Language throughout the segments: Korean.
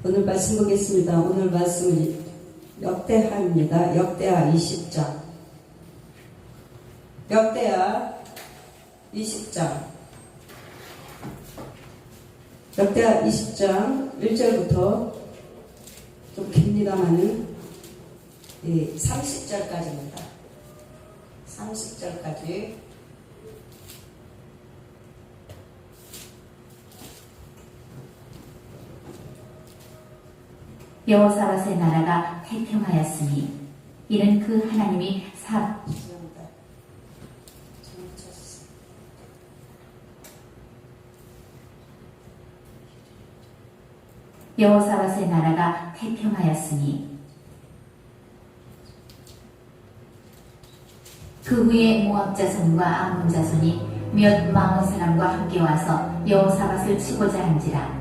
오늘 말씀 보겠습니다. 오늘 말씀은 역대하입니다. 역대하 20장. 역대하 20장. 역대하 20장 1절부터 좀 깁니다만은 30절까지입니다. 30절까지. 여호사밧의 나라가 태평하였으니 이는 그 하나님이 여호사밧의 나라가 태평하였으니 그 후에 모압 자손과 암몬 자손이 몇 마흔 사람과 함께 와서 여호사밧을 치고자 한지라.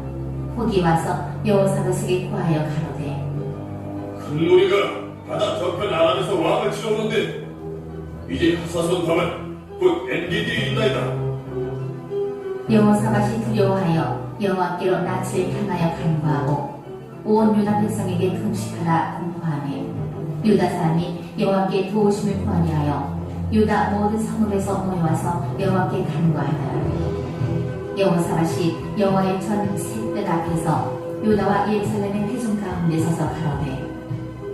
혹이 와서 여호사밧에게 고하여 가로되, 큰 무리가 바다 저편 아람에서 왕을 치러오는데 이제 하사손 밤은 곧 엔게디에 있나이다. 여호사밧이 두려워하여 여호와께로 낯을 향하여 간구하고 온 유다 백성에게 금식하라 공포하며 유다 사람이 여호와께 도우심을 구하려 하여 유다 모든 성읍에서 모여와서 여호와께 간구하더라. 여호사밧이 여호와의 전 셋들 앞에서 유다와 예루살렘의 회중 가운데 서서 가로되,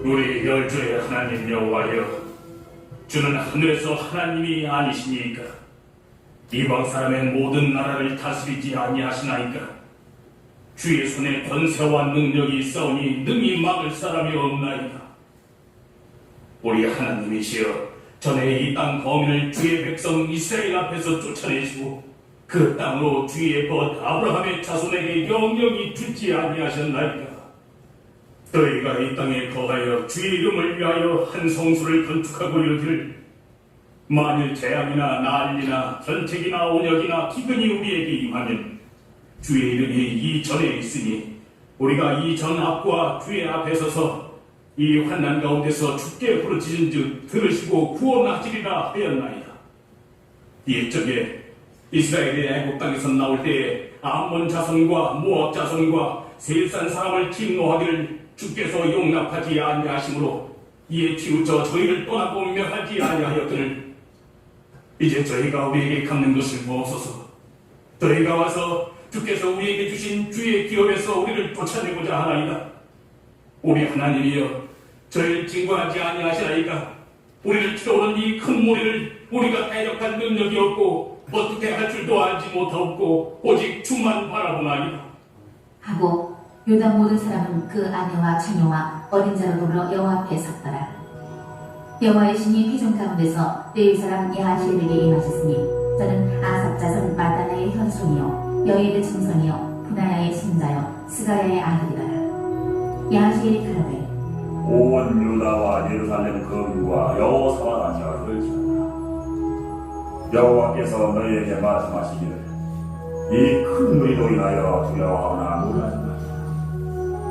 우리 열조의 하나님 여호와여, 주는 하늘에서 하나님이 아니시니까 이방 사람의 모든 나라를 다스리지 아니하시나이까. 주의 손에 권세와 능력이 있사오니 능히 막을 사람이 없나이다. 우리 하나님이시여, 전에 이 땅 거민을 주의 백성 이스라엘 앞에서 쫓아내시고 그 땅으로 주의 벗 아브라함의 자손에게 영영이 주지 아니하셨나이까. 너희가 이 땅에 거하여 주의 이름을 위하여 한 성소를 건축하고 이르기를, 만일 재앙이나 난리나 전책이나 온역이나 기근이 우리에게 임하면 주의 이름이 이 전에 있으니 우리가 이 전 앞과 주의 앞에 서서 이 환난 가운데서 주께 부르짖은즉 들으시고 구원하시리라 하였나이다. 옛적에 이스라엘이 애국 땅에서 나올 때에 암몬 자손과 모압 자손과 세일산 사람을 침노하기를 주께서 용납하지 아니하심으로 이에 치우쳐 저희를 떠나고 멸하지 아니하였거늘 이제 저희가 우리에게 갚는 것을 무엇소서. 저희가 와서 주께서 우리에게 주신 주의 기업에서 우리를 쫓아내고자 하나이다. 우리 하나님이여, 저희를 징벌하지 아니하시나이까. 우리를 치러오는 이 큰 무리를 우리가 대적할 능력이 없고 어떻게 할 줄도 알지 못하옵고 오직 주만 바라보나이다 하고 유다 모든 사람은 그 아내와 처녀와 어린 자로 더불어 여호와 앞에 섰더라. 여호와의 신이 회중 가운데서 레위 사람 야하시엘에게 임하셨으니 저는 아삽 자손 마다나의 현손이요 여예의 증손이요 분하야의 손자요 스가야의 아들이더라. 야하시엘이 가로되, 온 유다와 예루살렘 거민과 여호사밧 아니하를 지었다. 여호와께서 너희에게 말씀하시기를, 이 큰 무리로 인하여 두려워하거나 놀라지 말라.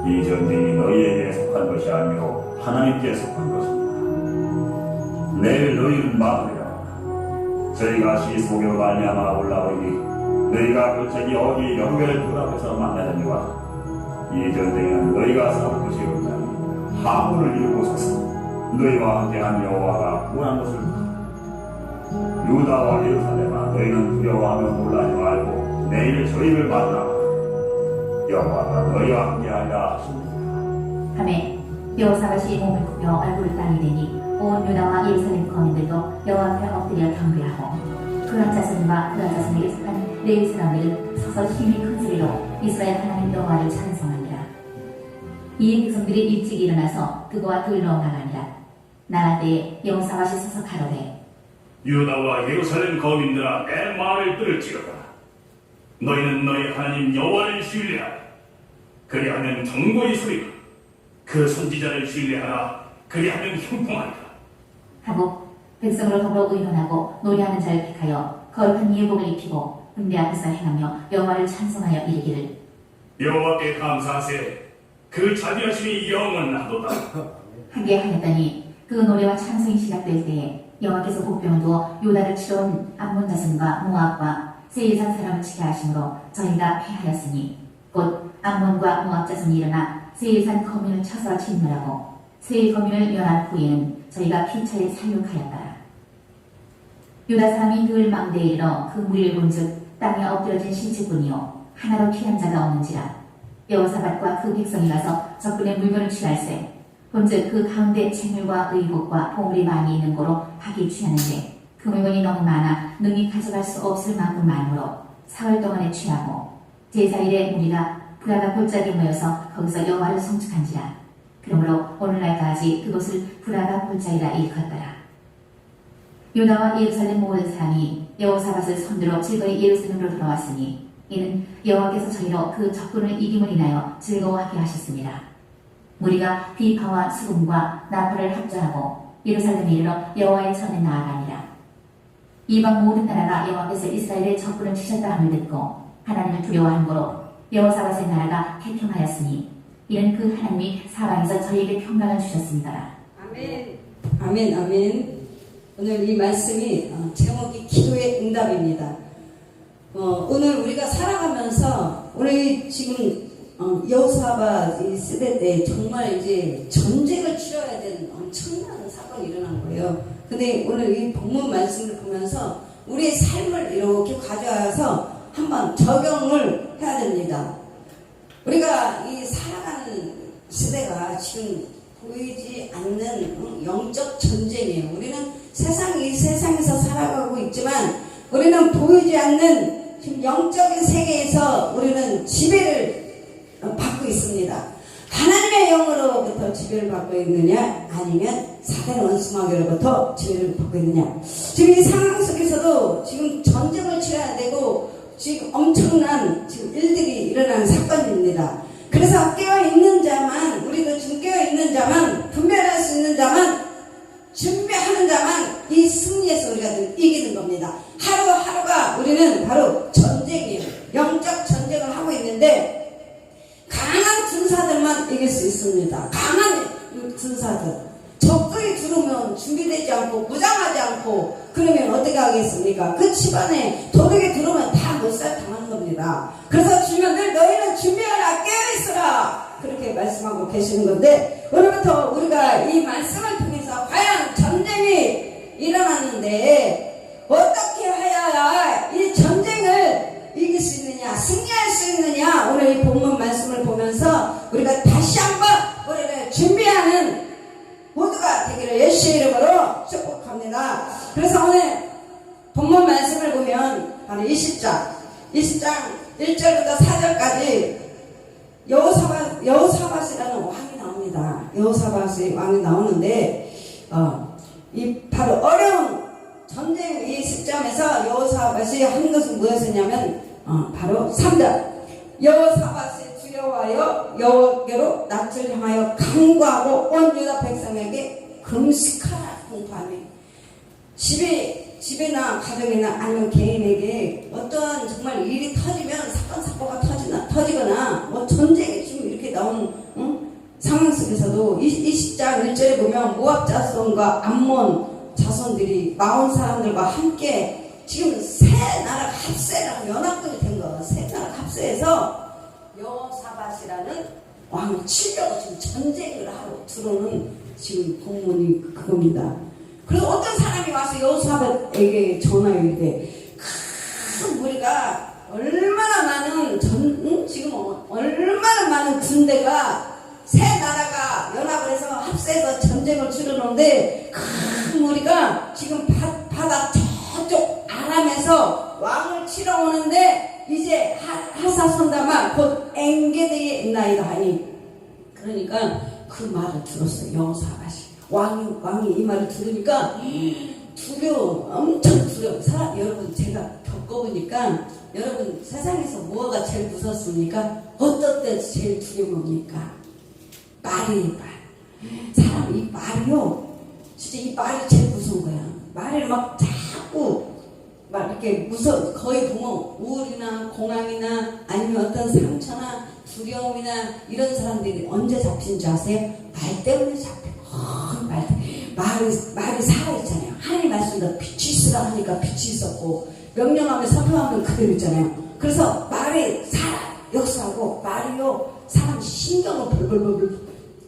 이 전쟁이 너희에게 속한 것이 아니요 하나님께 속한 것입니다. 내일 너희는 막으리라. 저희가 시속으로 말미암아 올라오니 너희가 그책이 어디 영별의 그 앞에서 만나려니와 이 전쟁은 너희가 싸울 것이 없나니 하물을 이루고 서서 너희와 함께한 여호와가 구원한 것을 보라. 유다와 예루살렘아, 너희는 두려워하며 놀라지 말고 내일 저희를 만나라. 여호와가 너희와 함께하리라 하시니라. 하매 여호사밧이 몸을 굽혀 얼굴을 땅에 대니 온 유다와 예루살렘 거민들도 여호와 앞에 엎드려 경배하고 그한 자손과 그한 자손에게 속한 레위 사람들은 서서 힘이 큰 소리로 이스라엘 하나님 여호와를 찬송하니라. 이에 백성들이 일찍 일어나서 그거와 들러 나가니라. 나갈 때에 여호사밧이 서서 가로되, 유다와 예루살렘 거민들아, 내 말을 들을지어다. 너희는 너희 하나님 여호와를 신뢰하라. 그리하면 정보의 소리가 그 선지자를 신뢰하라. 그리하면 형통하리라. 하고 백성으로 더불어 의논하고 노래하는 자를 택하여 거룩한 예복을 입히고 군대 앞에서 행하며 여호와를 찬송하여 이르기를, 여호와께 감사하세. 그 자비하심이 영원하도다. 하게 하였더니 그 노래와 찬송이 시작될 때에 여호와께서 복병을 두어 유다를 치러온 암몬 자손과 모압과 세일산 사람을 치게 하심으로 저희가 패하였으니 곧 암몬과 모압 자손이 일어나 세일산 거민을 쳐서 진멸하고 세일 거민을 멸한 후에는 저희가 피차에 살육하였더라. 유다 사람이 늘 망대에 이르러 그 무리를 본즉 땅에 엎드려진 신체뿐이요 하나로 피한 자가 없는지라. 여호사밧과 그 백성이 가서 적군의 물건을 취할세 본즉 그 가운데 재물과 의복과 보물이 많이 있는 고로 하기 취하는데 그 물건이 너무 많아 능히 가져갈 수 없을 만큼 많으므로 사흘 동안에 취하고 제사일에 무리가 브라가 골짜기에 모여서 거기서 여호와를 송축한지라. 그러므로 오늘날까지 그곳을 브라가 골짜기라 일컫더라. 유다와 예루살렘 모든 사람이 여호사밧을 손들어 즐거이 예루살렘으로 돌아왔으니 이는 여호와께서 저희로 그 적군을 이김을 인하여 즐거워하게 하셨습니다. 무리가 비파와 수금과 나팔을 합주하고 예루살렘에 이르러 여호와의 전에 나아가니라. 이방 모든 나라가 여호와께서 이스라엘의 적군을 치셨다 함을 듣고 하나님을 두려워한 거로 여호사밧의 나라가 태평하였으니 이는 그 하나님이 사방에서 저희에게 평강을 주셨습니다. 아멘. 아멘. 아멘. 오늘 이 말씀이 제목이 기도의 응답입니다. 오늘 우리가 살아가면서 우리 지금 여호사밧 이 시대 때 정말 이제 전쟁을 치러야 되는 엄청난 사건이 일어난 거예요. 근데 오늘 이 본문 말씀을 보면서 우리의 삶을 이렇게 가져와서 한번 적용을 해야 됩니다. 우리가 이 살아가는 시대가 지금 보이지 않는 영적 전쟁이에요. 우리는 이 세상에서 살아가고 있지만 우리는 보이지 않는 지금 영적인 세계에서 우리는 지배를 받고 있습니다. 하나님의 영으로부터 지배를 받고 있느냐 아니면 사단의 원수마귀로부터 지배를 받고 있느냐. 지금 이 상황 속에서도 지금 전쟁을 치러야 되고 지금 엄청난 지금 일들이 일어나는 사건입니다. 그래서 깨어있는 자만, 우리도 지금 깨어있는 자만, 분별할 수 있는 자만, 준비하는 자만 이 승리에서 우리가 이기는 겁니다. 하루하루가 우리는 바로 전쟁이에요. 영적 전쟁을 하고 있는데 강한 군사들만 이길 수 있습니다. 강한 군사들. 적들이 들어오면 준비되지 않고 무장하지 않고 그러면 어떻게 하겠습니까? 그 집안에 도둑이 들어오면 다 못살 당하는 겁니다. 그래서 주면 늘 너희는 준비하라 깨어있으라 그렇게 말씀하고 계시는 건데 오늘부터 우리가 이 말씀을 통해서 과연 전쟁이 일어났는데 어떻게 해야 이 전쟁을 이길 수 있느냐 승리할 수 있느냐 오늘 이 본문 말씀을 보면서 우리가 다시 한번 우리를 준비하는 모두가 되기를 예수의 이름으로 축복합니다. 그래서 오늘 본문 말씀을 보면 바로 20장 1절부터 4절까지 여호사밧이라는 왕이 나옵니다. 여호사밧의 왕이 나오는데 이 바로 어려운 전쟁 이 시점에서 여호사밧이 한 것은 무엇이냐면 바로 3절 여호사밧이 두려워하여 여호와께로 낯을 향하여 간구하고 온 유다 백성에게 금식하라 공포하며 집에나 가정이나 아니면 개인에게 어떠한 정말 일이 터지면 사건사고가 터지거나 뭐 전쟁이 지금 이렇게 나온 상황 속에서도 20장 1절에 보면 모압 자손과 암몬 자손들이 마온 사람들과 함께 지금 세 나라가 합세라고 연합군이 된 거. 세 나라가 합세해서 여호사밧이라는 왕을 치려고 지금 전쟁을 하러 들어오는 지금 공문이 그겁니다. 그래서 어떤 사람이 와서 여호사밧에게 전화를 이르되 큰 무리가 얼마나 많은 지금 얼마나 많은 군대가 세 나라가 연합을 해서 합세해서 전쟁을 치르는데 큰 무리가 지금 바다 저쪽 아람에서 왕을 치러 오는데 이제 하사손다만 곧 엔게디에 있나이다 하니 그러니까 그 말을 들었어요. 여호사밧이 왕이 이 말을 들으니까 엄청 두려워. 여러분 제가 겪어보니까 여러분 세상에서 뭐가 제일 무섭습니까? 어떨 때 제일 두려웁니까? 말이에요. 사람 이 말이요 진짜 이 말이 제일 무서운 거야. 말을 막 자꾸 막 이렇게 거의 보면 우울이나 공황이나 아니면 어떤 상처나 두려움이나 이런 사람들이 언제 잡힌 줄 아세요? 말 때문에 잡혀요. 말이 살아있잖아요. 하나님 말씀도 빛이 있으라 하니까 빛이 있었고 명령하면 선포하면 그대로 있잖아요. 그래서 말이 살아. 역사하고 말이요 사람 신경을 벌벌벌.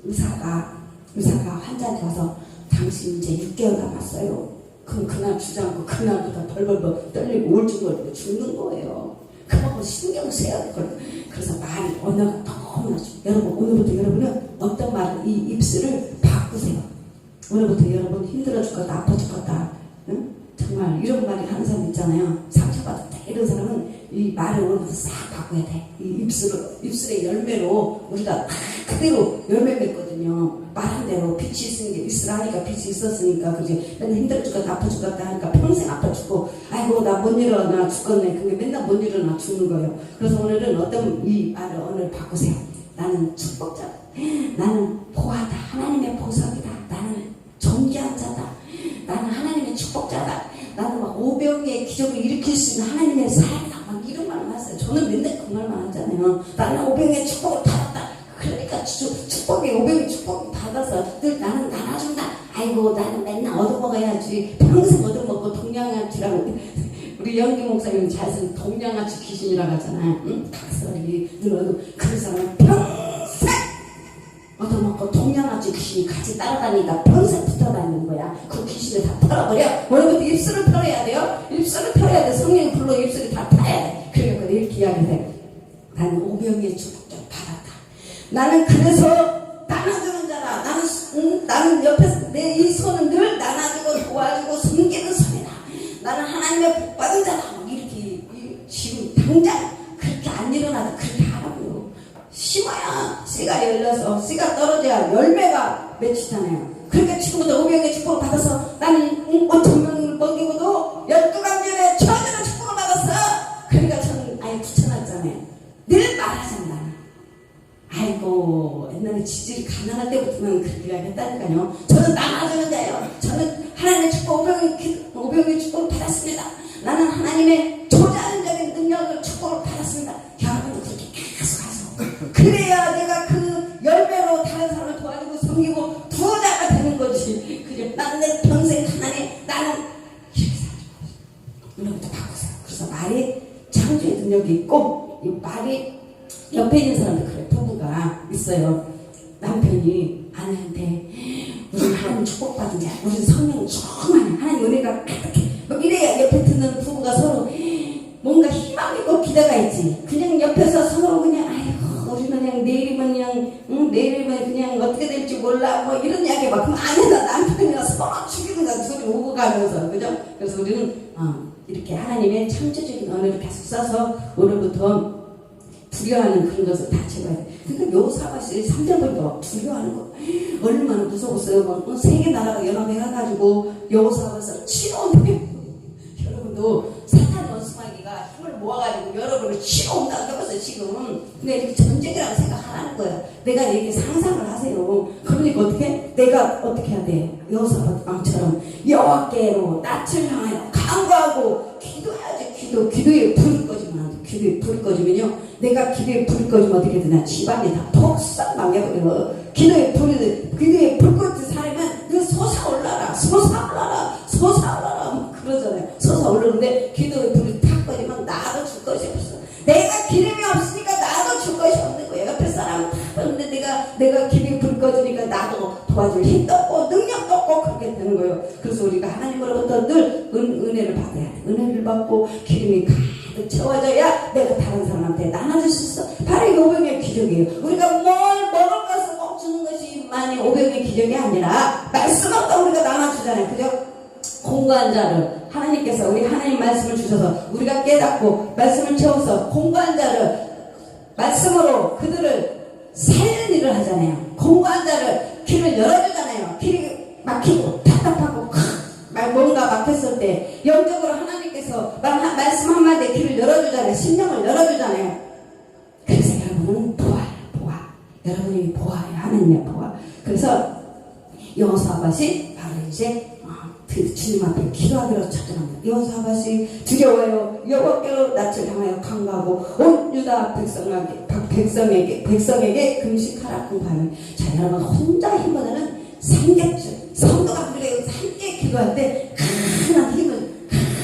의사가 환자한테 와서 당신 이제 6개월 남았어요. 그럼 그날 주저앉고 그날부터 벌벌벌 떨리고 울증거리고 죽는 거예요. 그만큼 신경 써야 될 거예요. 그래서 말이 언어가 너무나 여러분 오늘부터 여러분은 어떤 말을 이 입술을 바꾸세요. 오늘부터 여러분 힘들어 죽겠다 아파 죽겠다 응? 정말 이런 말이 하는 사람 있잖아요. 상처받았다 이런 사람은 이 말을 오늘부터 싹 바꿔야 돼. 이 입술의 열매로 우리가 다 그대로 열매 맺거든요. 말한 대로 빛이 있으니까 있으라니까 빛이 있었으니까 그지. 맨날 힘들어 죽겠다 아파 죽겠다 하니까 평생 아파 죽고 아이고 나 못 일어나 죽겠네. 그게 맨날 못 일어나 죽는 거예요. 그래서 오늘은 어떤 이 말을 오늘 바꾸세요. 나는 축복자, 나는 보아다, 하나님의 보석이다, 나는 존귀한 자다, 나는 하나님의 축복자다, 나는 막 오병이의 기적을 일으킬 수 있는 하나님의 사랑이다, 막 이런 말만 하세요. 저는 맨날 그 말만 하잖아요. 나는 오병이의 축복을 받았다. 그러니까 오병이 축복을 받아서 늘 나는 나눠준다. 아이고 나는 맨날 얻어먹어야지. 평생 얻어먹고 동양아치라고 우리 연기 목사님 잘 쓰는 동양아치 귀신이라고 하잖아요. 응? 각설이 늘어도 그 사람은 평생 얻어먹고 동양아치 귀신이 같이 따라다니니까 평생 붙어다니는 거야. 그 귀신을 다 털어버려. 오늘부터 입술을 털어야 돼요. 입술을 털어야 돼. 성령이 불러 입술이 다 타야 돼. 그러니까 이렇게 이야기해. 나는 오병이의 축복을 받았다. 나는 그래서 나눠주는 자라. 나는 옆에서 내 이 손은 늘 나눠주고 도와주고 섬기는 손이다. 나는 하나님의 복 받은 자다. 이렇게 지금 당장 그렇게 안 일어나도 그렇게 하라고요. 심어야 씨가 열려서 씨가 떨어져야 열매가 맺히잖아요. 그러니까 지금부터 오병의 축복을 받아서 나는 5,000명을 먹이고도 12강절에 천연의 축복을 받았어. 그러니까 저는 아예 붙여놨잖아요. 늘 말하잖아. 아이고 옛날에 지질이 가난할 때부터는 그렇게 이야기했다니까요. 저는 나눠주는 자예요. 저는 하나님의 축복 오병의 축복을 받았습니다. 나는 하나님의 초자연적인 능력을 축복을 받았습니다. 여러분도 그렇게 계속 하세요. 그래야 내가 그 열매로 다른 사람을 도와주고 섬기고 부자가 되는 거지. 그죠? 나는 내 평생 하나님 나는 이렇게 살고 오늘부터 바꾸세요. 그래서 말이 창조의 능력이 있고 이 말이 옆에 있는 사람도 그래. 부부가 있어요. 남편이 아내한테 우리 하나님 축복받은 자야. 우리 성령 충만해. 하나님 은혜가 가득해. 이래야 옆에 듣는 부부가 서로 뭔가 희망 있고 기대가 있지. 그냥 옆에서 서로 그냥 아이고 우리는 그냥 내일이면 그냥 내일이면 그냥 어떻게 될지 몰라 뭐 이런 이야기 막 그럼 아내나 남편이나 서로 죽이는 거 둘이 오고 가면서 그죠? 그래서 우리는 이렇게 하나님의 창조적인 언어를 계속 써서 오늘부터 두려워하는 그런 것을 다 제거해야 돼. 그러니까 요사바시 3절 보니까 두려워하는 거 얼마나 무서웠어요. 막 세계 나라가 연합해가지고 요사바시를 치러온다며. 여러분도 사탄 원수마귀가 힘을 모아가지고 여러분을 치러온다고 해봤어요 지금. 근데 이렇게 전쟁이라고 생각하라는 거예요. 내가 이렇게 상상을 하세요. 그러니까 어떻게? 내가 어떻게 해야 돼? 여호사밧처럼 여호와께로 낯을 향하여 간구하고 기도해야지. 기도에 불을 꺼지면 안 돼. 기도에 불을 꺼지면요 내가 기도에 불을 꺼지면 어떻게 되나 집안이 다 폭삭 망해버려. 기도에 불 꺼진 사람은 늘 솟아올라라 그러잖아요. 솟아오르는데 기도에 불이 탁 꺼지면 나도 줄 것이 없어. 내가 기름이 없으니까 나도 줄 것이 없는 거예요. 옆에 사람은 다 그런데 내가 기름이 불 꺼지니까 나도 도와줄 힘도 없고 능력도 없고 그렇게 되는 거예요. 그래서 우리가 하나님으로부터 늘 은혜를 받아야 돼. 은혜를 받고 기름이 가득 채워져야 내가 다른 사람한테 나눠줄 수 있어. 바로 이 오병의 기적이에요. 우리가 뭘 먹을 것을 꼭 주는 것이만이 오병의 기적이 아니라 말씀 없다 우리가 나눠주잖아요. 그죠? 공부한 자를 하나님께서 우리 하나님 말씀을 주셔서 우리가 깨닫고 말씀을 채워서 공부한 자를 말씀으로 그들을 살리는 일을 하잖아요. 공부한 자를 길을 열어주잖아요. 길이 막히고 답답하고 뭔가 막혔을 때 영적으로 하나님께서 말씀 한마디에 길을 열어주잖아요. 심령을 열어주잖아요. 그래서 여러분은 보아 여러분이 보아요. 하나님의 보아. 그래서 여호사밧이 바로 이제 주님 앞에 기도하기로 작정합니다. 여호사밧이 두려워요. 여호와께로 낯을 향하여 간구하고 온 유다 백성에게 금식하라 공부하면 자 여러분 혼자 힘보다는 삼겹줄 성도가 우리가 여기서 함께 기도할 때 강한 힘을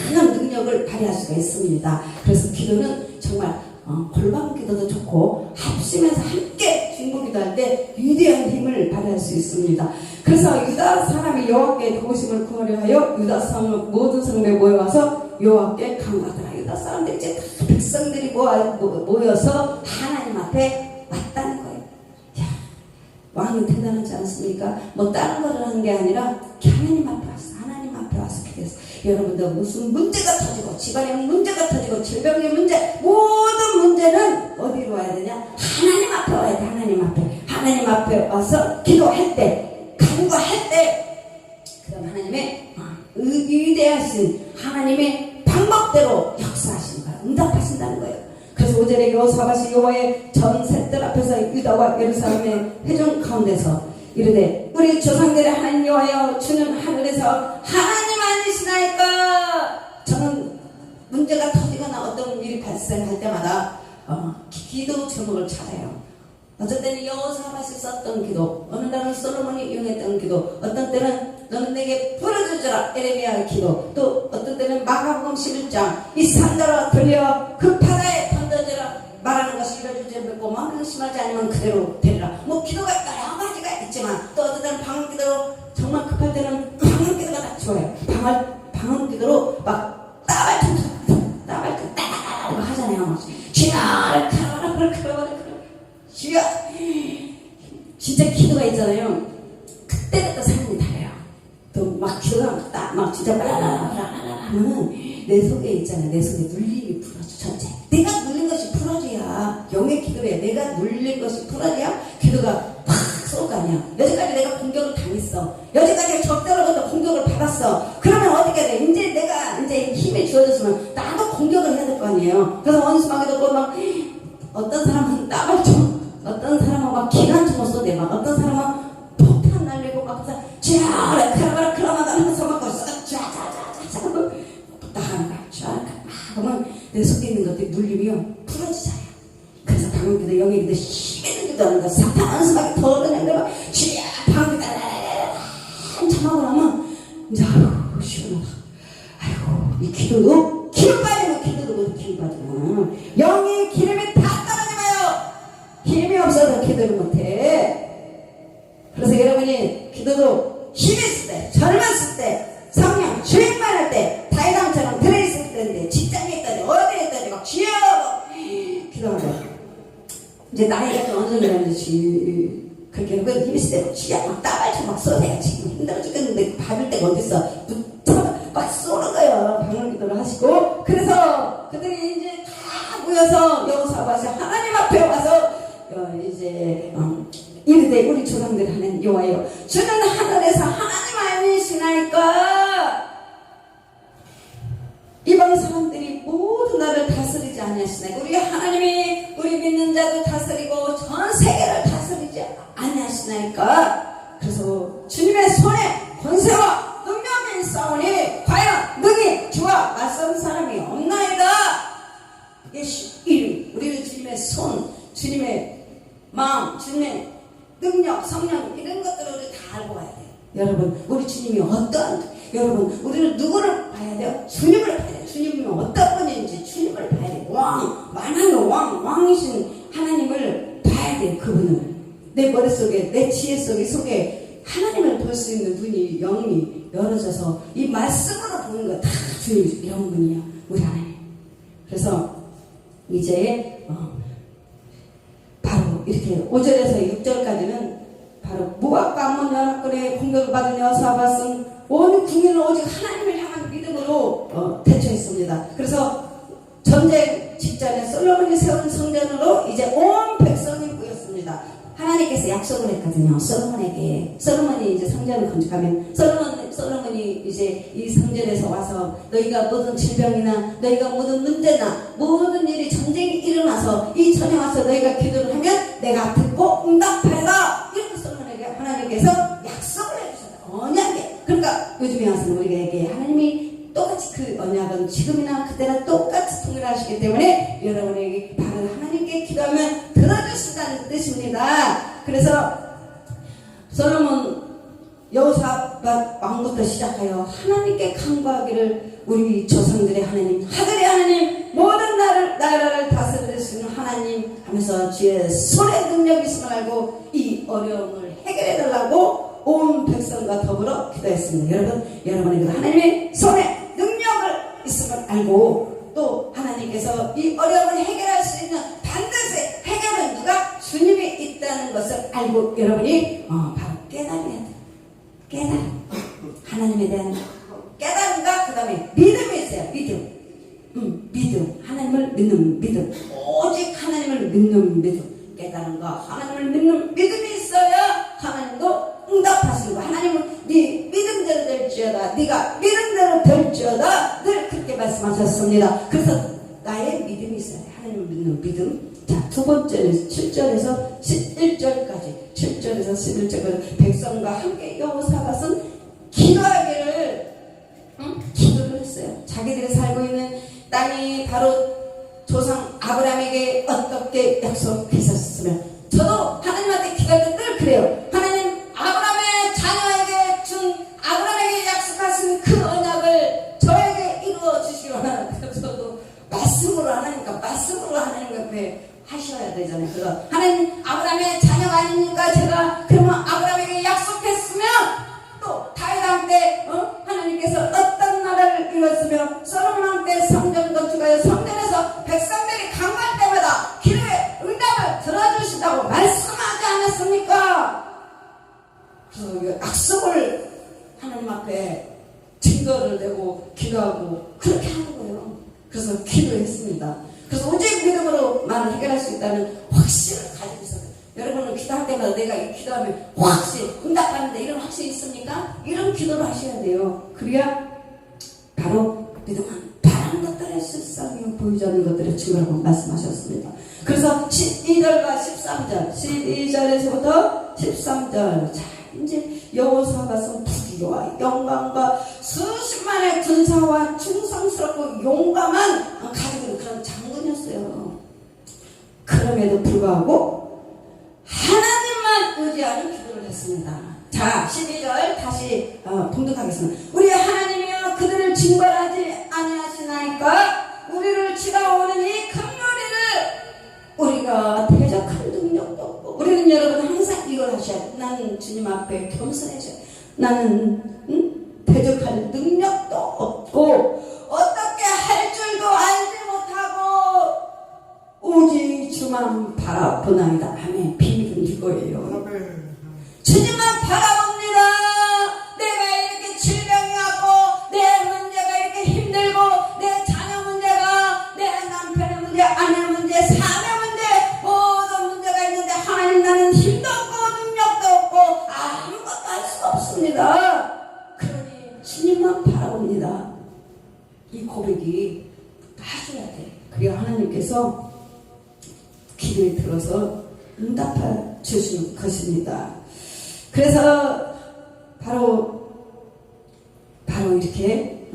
강한 능력을 발휘할 수가 있습니다. 그래서 기도는 정말 골방 기도도 좋고 합심해서 함께 중보기도할 때 위대한 힘을 발휘할 수 있습니다. 그래서 유다 사람이 여호와께 도우심을 구하려 하여 유다 성 모든 성에 모여와서 여호와께 간구하더라. 유다 사람들이 이제 다 백성들이 모여서 하나님 앞에 왔다는 거예요. 야, 왕이 대단하지 않습니까? 뭐 다른 거를 하는 게 아니라 하나님 앞에 왔어. 하나님 앞에 와서 기도했어. 여러분들 무슨 문제가 터지고 집안에 문제가 터지고 질병의 문제 모든 문제는 어디로 와야 되냐? 하나님 앞에 와야 돼. 하나님 앞에 와서 기도할 때 간구할 때 그럼 하나님의 위대하신 하나님의 방법대로 역사하시는 거예요. 응답하신다는 거예요. 그래서 5절에 여호사밧이 여호와의 전 셋들 앞에서 유다와 예루살렘의 회중 가운데서 이르되 우리 조상들의 하나님 여호와여 주는 하늘에서 하나님 아니시나이까. 저는 문제가 터지거나 어떤 일이 발생할 때마다 기도 제목을 찾아요. 어떤 때는 여호사밧이 썼던 기도, 어느 날은 솔로몬이 이용했던 기도, 어떤 때는 너는 내게 부르짖으라 에레미야의 기도, 또 어떤 때는 마가복음 11장 이 산더러 들려 그 바다에 던져지라 말하는 것이 이루어지지 않고 마음이 심하지 않으면 그대로 되리라. 뭐 기도가 여러 가지가 있지만 또 어떤 때는 방언 기도로 정말 급할 때는 방언 기도가 딱 좋아요. 방언 기도로 막 따발통 하잖아요. 주야 크라바라 주야 진짜 기도가 있잖아요. 그때부터 삶이 달라요. 또 막 기도가 막 진짜 말라라라라라 하면은 내 속에 있잖아요. 내 속에 눌림이 풀어져. 전체 내가 눌린 것이 풀어져야 영의 기도를 해. 내가 눌린 것이 풀어져야 기도가 팍 쏠 거 아니야. 여지까지 내가 공격을 당했어. 여지까지 적대로부터 공격을 받았어. 그러면 어떻게 돼? 이제 내가 이제 힘이 주어졌으면 나도 공격을 해야 될 거 아니에요. 그래서 원수마귀도 또 막 어떤 사람은 땀을 좀, 어떤 사람은 막 기관총을 쏘대, 막 어떤 사람은 폭탄 날리고 막 쫙 카라바라 크라마다 하면서 막 쫙쫙쫙쫙 나가는 거야. 쫙 그러면 내 속에 있는 것들이 눌리면 풀어지잖아요. 그래서 방언기도 영의기도 힘있는 기도 하는 거야. 사탄 원수마귀 더 그냥 막 쫙 방언기도 한참 하고 나면 이제 아이고 시원하다. 아이고 이 기도도 기름 빠지면 기도도 기름 빠지면 영의 기름이 다 떨어져요. 힘이 없어서 기도를 못해. 그래서 여러분이 기도도 힘이 있을 때, 젊었을 때, 성령 주행만 할 때, 다이당처럼 들어있을 때인데, 직장에 있다지, 어디에 있다지, 막 쥐어 기도하고 이제 나이가 좀 어느 정도 되는지 그렇게 하고 힘이 있을 때 쥐어 막 따발쳐 막 쏘세요. 지금 힘들어 죽겠는데 받을 데가 어딨어. 막 쏘는 거예요. 방언 기도를 하시고. 그래서 그들이 이제 다 모여서 여호사밧이 하나님 앞에 와서 이제 이르되 우리 조상들 하는 여호와여 주는 하늘에서 하나님 아니시나이까. 이방 사람들이 모두 나를 다스리지 아니하시나이까. 우리 하나님이 우리 믿는 자도 다스리고 전 세계를 다스리지 아니하시나이까. 그래서 주님의 손에 권세와 능력이 있사오니 과연 능히 주와 맞선 사람이 없나이다. 이게 우리는 주님의 손, 주님의 마음, 주님의 능력, 성령 이런 것들을 우리 다 알고 와야 돼요. 여러분 우리 주님이 여러분 우리는 누구를 봐야 돼요? 주님을 봐야 돼요. 주님이 어떤 분인지 주님을 봐야 돼요. 만왕의 왕이신 하나님을 봐야 돼요. 그분을 내 머릿속에 내 지혜 속에 하나님을 볼 수 있는 눈이 영이 열어져서 이 말씀으로 보는 거 다 주님 이런 분이야 우리 하나님. 그래서 이제 바로 이렇게 5절에서 6절까지는 바로 모압과 암몬 연합군의 공격을 받은 여호사밧은 온 국민을 오직 하나님을 향한 믿음으로 대처했습니다. 그래서 전쟁 직전에 솔로몬이 세운 성전으로 이제 온 백성이 모였습니다. 하나님께서 약속을 했거든요. 솔로몬이 이제 성전을 건축하면 솔로몬이 이제 이 성전에서 와서 너희가 모든 질병이나 너희가 모든 문제나 모든 일이 전쟁이 일어나서 이 전에 와서 너희가 기도를 하면 내가 듣고 응답하리라. 이렇게 솔로몬에게 하나님께서 약속을 해주셨다. 언약에. 그러니까 요즘에 와서는 우리에게 하나님이 똑같이 그 언약은 지금이나 그때나 똑같이 통일하시기 때문에 여러분에게 바로 하나님께 기도하면 들어주신다는 뜻입니다. 그래서 솔로몬 여호사밧 왕부터 시작하여 하나님께 간구하기를 우리 조상들의 하나님, 하늘의 하나님, 모든 나라를 다스리시는 있는 하나님 하면서 주의 손에 능력이 있음을 알고 이 어려움을 해결해 달라고 온 백성과 더불어 기도했습니다. 여러분에게 하나님의 손에 능력을 있음을 알고 또 하나님께서 이 어려움을 해결할 수 있는 반드시 해결은 누가? 주님이 있다는 것을 알고 여러분이 바로 깨달아야 돼요. 깨달음. 하나님에 대한 깨달음과 그 다음에 믿음이 있어요. 믿음. 하나님을 믿는 믿음. 오직 하나님을 믿는 믿음. 깨달음과 하나님을 믿는 믿음이 있어야 하나님도 응답하시는 거야. 하나님은 네 믿음대로 될지어다. 네가 믿음대로 될지어다. 늘 그렇게 말씀하셨습니다. 그래서 나의 믿음이 있어야 돼. 하나님을 믿는 믿음. 자, 두 번째는 7절에서 11절까지 7절에서 11절까지 백성과 함께 여호사밧은 기도하기를 기도를 했어요. 자기들이 살고 있는 땅이 바로 조상 아브라함에게 어떻게 약속했었으면 저도 하나님한테 기도할 때 늘 그래요. 하나님 아브라함의 자녀에게 준 아브라함에게 약속하신 그 언약을 저에게 이루어 주시오라. 저도 말씀으로 하나님 앞에 하셔야 되잖아요. 그래서 하나님 아브라함의 자녀가 아닙니까? 제가 그러면 아브라함에게 약속했으면 또 다윗왕 때 하나님께서 어떤 나라를 이뤘으며 솔로몬 때 성전 건축하여 성전에서 백성들이 강구할 때마다 기도의 응답을 들어주신다고 말씀하지 않았습니까? 그래서 약속을 하나님 앞에 증거를 내고 기도하고 그렇게 하는 거예요. 그래서 기도했습니다. 그래서 오직 믿음으로만 해결할 수 있다는 확신을 가지고 있어요. 여러분은 기도할 때마다 내가 이 기도하면 확신, 응답하는데 이런 확신이 있습니까? 이런 기도를 하셔야 돼요. 그래야 바로 믿음은 바라는 것들의 실상이 보이지 않는 것들의 증거라고 말씀하셨습니다. 그래서 12절과 13절, 12절에서부터 13절. 자, 이제 여호사밧은 부귀와 영광과 수십만의 군사와 충성스럽고 용감한 가지고 있는 그런 장군이었어요. 그럼에도 불구하고 하나님만 의지하는 기도를 했습니다. 자, 12절 다시 봉독하겠습니다. 우리 하나님이여 그들을 징벌하지 아니하시나이까? 우리를 치러오는 이 큰 무리를 우리가 대적할 능력도 없고. 우리는 여러분 항상 이걸 하셔야 돼. 나는 주님 앞에 겸손해져야 돼. 나는 대적할 능력도 없고 어떻게 할 줄도 알지 못하고 오직 주만 바라보나이다. 아멘. 비밀은 이거예요. 주님만 바라봅니다. 내가 이렇게 질병이 왔고 내 문제가 이렇게 힘들고 내 자녀 문제가 내 남편의 문제, 아내 문제, 사내 문제 모든 문제가 있는데 하나님 나는 힘도 없고 능력도 없고 아무것도 할 수 없습니다. 그러니 주님만 바라봅니다. 이 고백이 하셔야 돼. 그래야 하나님께서 기도에 들어서 응답해 주시는 것입니다. 그래서 바로 이렇게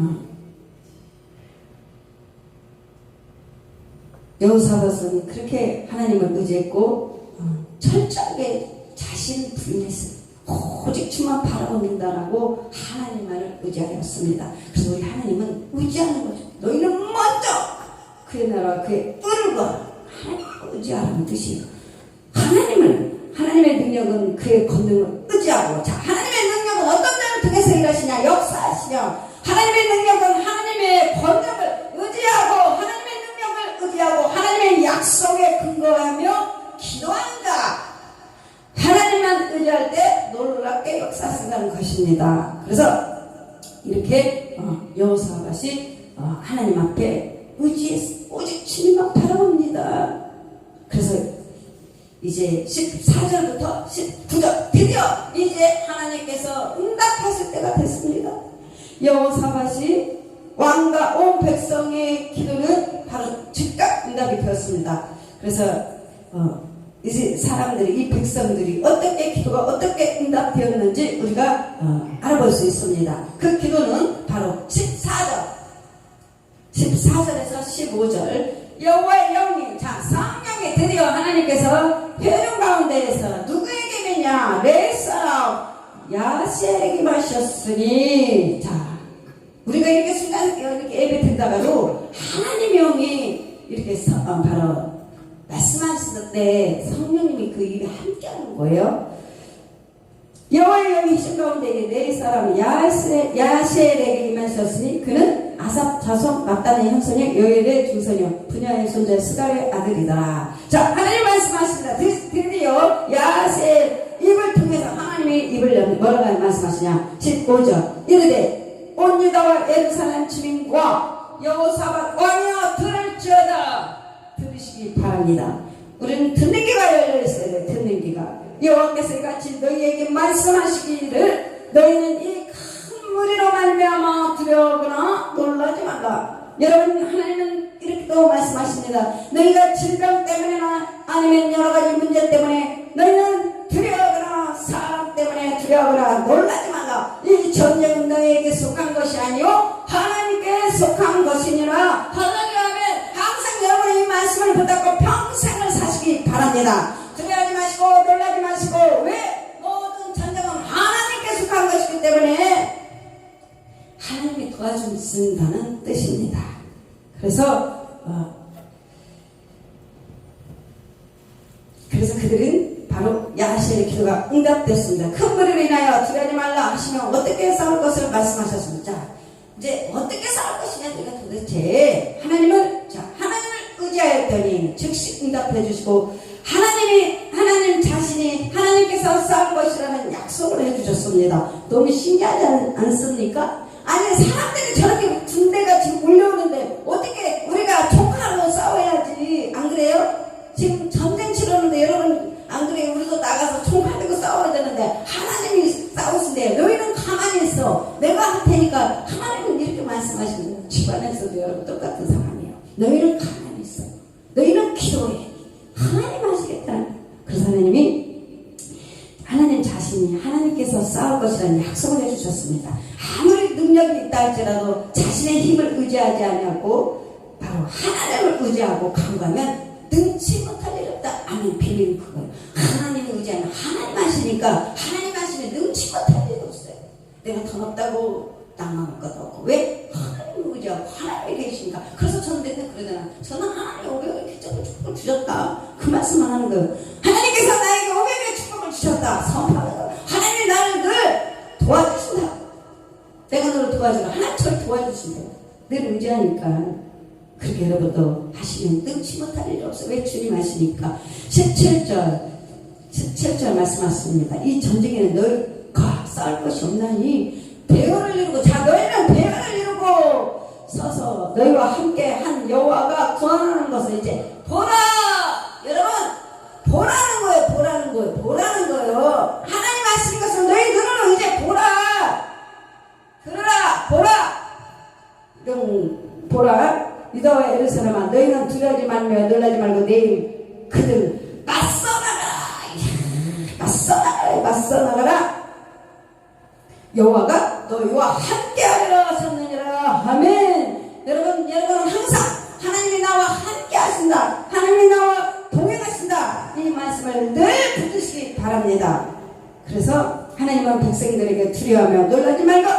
여호사밧은 그렇게 하나님을 의지했고 철저하게 자신을 부인했어요. 오직 주만 바라본다라고 하나님만을 의지하였습니다. 그래서 우리 하나님은 의지하는 거죠. 너희는 먼저 그의 나라 그의 뿔을 걸 하나님을 의지하라는 뜻이에요. 하나님의 능력은 그의 권능을 의지하고, 자, 하나님의 능력은 어떤 점을 통해서 일하시냐? 역사하시냐? 하나님의 능력은 하나님의 권능을 의지하고, 하나님의 능력을 의지하고, 하나님의 약속에 근거하며 기도하는 자. 하나님만 의지할 때 놀랍게 역사하신다는 것입니다. 그래서 이렇게 여호사밧이 하나님 앞에 의지해서 오직 주님만 바라봅니다. 그래서 이제 14절부터 19절 드디어 이제 하나님께서 응답하실 때가 됐습니다. 여호사밧이 왕과 온 백성의 기도는 바로 즉각 응답이 되었습니다. 그래서 이제 사람들이, 이 백성들이 어떻게 기도가 어떻게 응답되었는지 우리가 알아볼 수 있습니다. 그 기도는 바로 14절에서 15절. 여호와의 영이, 자, 성령이 드디어 하나님께서 회중 가운데에서 누구에게 있냐? 내 사람 야세에게 마셨으니. 자, 우리가 이렇게 순간 이렇게 예배 드리다가도 하나님의 영이 이렇게 바로 말씀하실 때 성령님이 그 입에 함께하는 거예요. 여호와의 영이 힘 가운데 네 사람 야셀에게 임하셨으니 그는 아삽 자손 마따의 형손이 요엘의 중손이요 분야의 손자 스갈의 아들이더라. 자, 하나님 말씀하십니다. 드디어 야셀 입을 통해서 하나님이 입을 연 뭐라고 말씀하시냐. 15절 이르되 온 유다와 예루살렘 주민과 여호사밧 왕이여 들을지어다. 들으시기 바랍니다. 우리는 듣는 귀가 열려있어야 돼요. 듣는 귀가. 여호와께서 같이 너희에게 말씀하시기를 너희는 이 큰 무리로 말미암아 두려워하거나 놀라지 말라. 여러분, 하나님은 이렇게 또 말씀하십니다. 너희가 질병 때문에나 아니면 여러 가지 문제 때문에 너희는 두려워하거나 사람 때문에 두려워하거나 놀라지 말라. 이 전쟁은 너희에게 속한 것이 아니요 하나님께 속한 것이니라. 하나님이라면 항상 여러분의 이 말씀을 붙잡고 평생을 사시기 바랍니다. 두려워하지 마시고 놀라지 마시고. 왜? 모든 전쟁은 하나님께 속한 것이기 때문에 하나님이 도와주신다는 뜻입니다. 그래서 그들은 바로 야하시의 기도가 응답됐습니다. 큰 무리로 인하여 두려워하지 말라 하시며 어떻게 싸울 것을 말씀하셨습니다. 자, 이제 어떻게 싸울 것이냐. 내가 도대체 하나님을 의지하였더니 즉시 응답해 주시고 하나님 자신이 하나님께서 싸울 것이라는 약속을 해주셨습니다. 너무 신기하지 않습니까? 아니, 사람들이 저렇게 군대가 지금 몰려오는데 어떻게 우리가 총칼로 싸워야지. 안 그래요? 지금 전쟁 치르는데 여러분 안 그래요? 우리도 나가서 총칼 들고 싸워야 되는데 하나님이 싸우신대요. 너희는 가만히 있어. 내가 할 테니까. 하나님은 이렇게 말씀하시는. 집안에서도 여러분 똑같은 상황이에요. 너희는 가만히 있어. 너희는 기도해. 하나님 하시겠다. 그래서 하나님 자신이 하나님께서 싸울 것이라는 약속을 해주셨습니다. 아무리 능력이 있다 할지라도 자신의 힘을 의지하지 않냐고 바로 하나님을 의지하고 간구하면 능치 못할 일 없다. 아멘. 비밀은 그거예요. 하나님을 의지하면 하나님 하시니까 하나님 하시면 능치 못할 일이 없어요. 내가 돈 없다고 낭망할 것도 없고. 왜? 하나님을 의지하고 하나님이 계시니까. 그래서 저는 맨날 그러잖아. 저는 하나님이 500의 축복을 주셨다. 그 말씀만 하는 거예요. 하나님께서 나에게 500의 축복을 주셨다. 선포하는 거예요. 하나님이 나를 늘 도와주신다. 내가 너를 도와주라. 하나님 저를 도와주신다. 늘 의지하니까. 그렇게 여러분도 하시면 능치 못할 일이 없어요. 왜? 주님 하시니까. 17절 말씀하십니다. 이 전쟁에는 너희가 싸울 것이 없나니 배열을 이루고. 자, 너희는 배열을 이루고 서서 너희와 함께 한 여호와가 구원하는 것을 이제 보라. 여러분, 보라는 거예요. 보라는 거예요. 보라는 거예요. 하나님 하시는 것을 너희 눈으로 이제 보라. 들으라. 보라. 이런 보라. 유다와 예루살렘아, 너희는 두려워하지 말며 놀라지 말고 내일 그들 맞서 나가라. 여호와가 너희와 함께하리라 하셨느니라. 아멘. 여러분은 항상 하나님이 나와 함께 하신다. 하나님이 나와 동행하신다. 이 말씀을 늘 붙드시기 바랍니다. 그래서 하나님은 백성들에게 두려워하며 놀라지 말고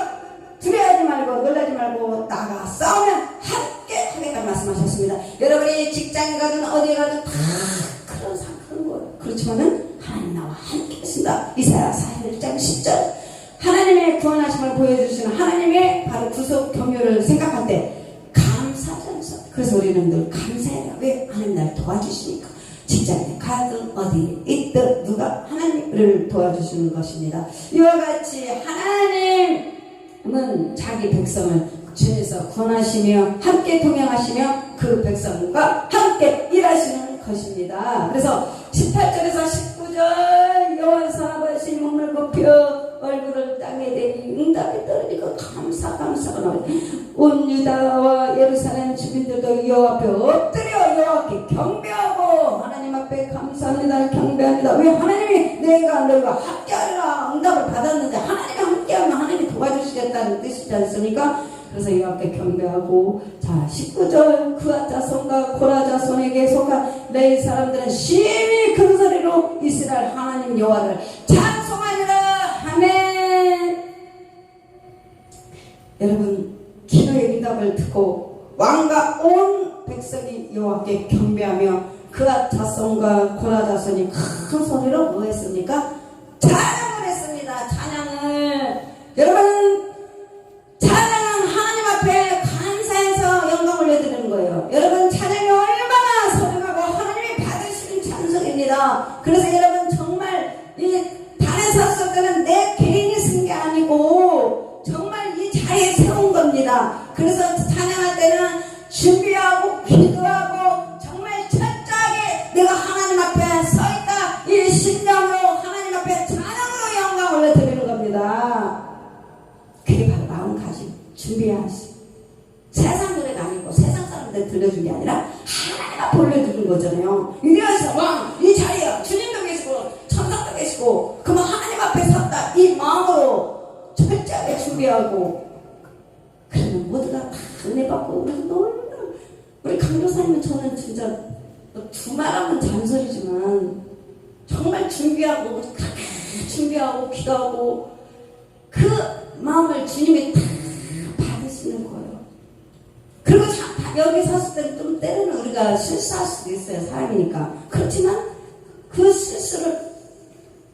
놀라지 말고 나가 싸우면 함께 하겠다 말씀하셨습니다. 여러분이 직장에 가든 어디에 가든 다 그런 거예요. 그렇지만은 하나님 나와 함께 하신다. 이사야 41장 10절. 하나님의 구원하심을 보여주시는 하나님의 바로 구속 경륜을 생각할 때 감사하지 않습니까? 그래서 우리는 늘 감사해요. 왜? 하나님 날 도와주시니까. 직장에 가든 어디에 있든 누가 하나님을 도와주시는 것입니다. 이와 같이 하나님은 자기 백성을 주에서 구원하시며 함께 동행하시며 그 백성과 함께 일하시는 것입니다. 그래서 18절에서 19절 여호와께서 아버지 몸을 굽혀 얼굴을 땅에 대니 응답이 떨어지고 감사가 나와요. 온 유다와 예루살렘 주민들도 여호와 앞에 엎드려 여호와께 경배하고 하나님 앞에 감사합니다. 경배합니다. 왜? 하나님이 내가 너희와 함께하리라 응답을 받았는데 하나님이 함께하면 하나님이 도와주시겠다는 뜻이지 않습니까? 그래서 여호와께 경배하고. 자, 19절 그아 자손과 고라 자손에게 속한 레위 사람들은 심히 큰 소리로 이스라엘 하나님 여호와를 찬송하니라. 아멘. 여러분, 기도의 응답을 듣고 왕과 온 백성이 여호와께 경배하며 그아 자손과 고라 자손이 큰 소리로 뭐 했습니까? 찬양을 했습니다. 찬양을. 여러분, 찬양은 하나님 앞에 감사해서 영광 올려드리는 거예요. 여러분, 찬양이 얼마나 소중하고 하나님이 받으시는 찬송입니다. 그래서 여러분, 정말 이 단에 섰을 때는 내 개인이 쓴 게 아니고 정말 이 자리에 세운 겁니다. 그래서 찬양할 때는 준비하고 기도하고 정말 철저하게 내가 하나님 앞에 서 있다 이 심령으로 하나님 앞에 찬양으로 영광 올려드리는 겁니다. 그게 바로 마음가짐 준비하시. 세상 노래가 아니고 세상 사람들 들려준 게 아니라 하나님 앞에 올려주는 거잖아요. 이래서 왕이 자리에 주님도 계시고 천사도 계시고 그러면 하나님 앞에 섰다 이 마음으로 철저하게 준비하고 그러면 모두가 다 은혜 받고 우리 강교사님은 저는 진짜 두 말하면 잔소리지만 정말 준비하고 기도하고 그 마음을 주님이 다 받으시는 거예요. 그리고 여기 섰을 때는 좀 때로는 우리가 실수할 수도 있어요. 사람이니까. 그렇지만 그 실수를